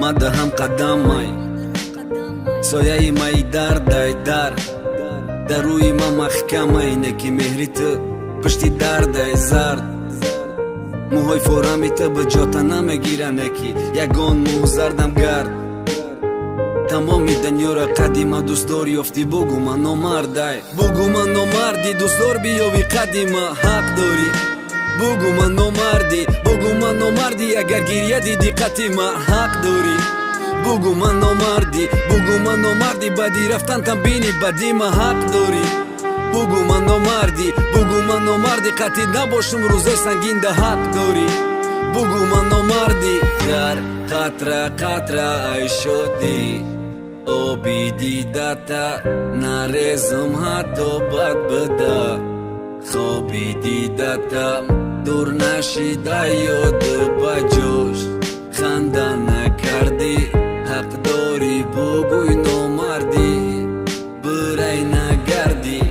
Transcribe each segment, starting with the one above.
مدهم قدمای سایه مای دردای در روی ما محکمه نکی مهری تو پشتی دردای زرد موهای فورمی تو به جاتا نمیگیره نکی یگان مو زردم گرد تمامی دنیا را قدیمه دوست داری افتی بگو من نامردای بگو من نامردی دوست دار بیاوی قدیمه حق داری بگو من نامردی اگر گریه دیدی قدیمه حق داری بگو من نامردی بدی رفتن تم بینی بدی ما حق داری بگو من نامردی قطعی نباشم روزای سنگین ده حق داری بگو من نامردی در قطره ای شدی آبی دیدتا نرزم حتی بد بده خوابی دیدتا دور نشیده یاد بجوش خنده نکردی حق داری بگوی نامردی برای نگردی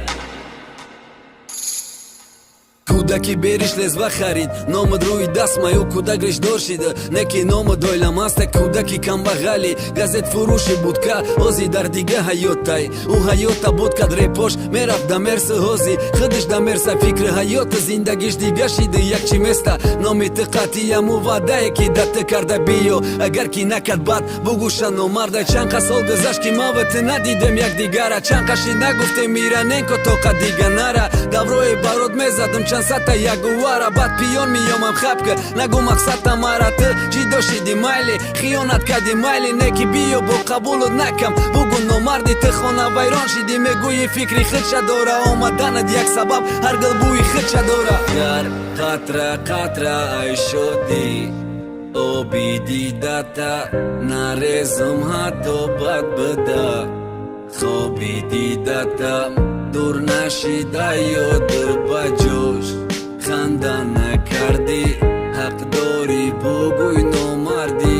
کودکی بریش لزوه خرید نامد روی دست مایو کودک ریشدار شده نکی نامد اویلماسته کودکی کم بغلی گازت فروشی بود که هازی در دیگه حیاتای او حیاتا بود که دره پاش میرفت دمرس هازی خودش دمرس فکر حیات زندگیش دیگه شیده یک چی مسته نامی تقاطی امو وعده که دت کرده بیو اگر کی نکد بد بگوشن نامرده چند سال گذشت که ما وقت ندیدم یک دیگره چند قشی نگفته میرن این که طاقت دیگه نره دوروی برات میزدم چند سطح یک واره بعد پیان میامم خب که نگو مقصد مرا تو چی داشتی مایلی خیانت کردی مایلی نکی بیو با قبولت نکم بگو نامردی تو خانه ویران شدی میگوی فکری خودشه داره آمدنت یک سبب هر گلبوی خودشه داره در قطره ای شدی آبی دیدتا نرزم حتی بد بده خوابی دیدتا دور نشیده یاد بجوش خنده نکردی حق داری بگوی نامردی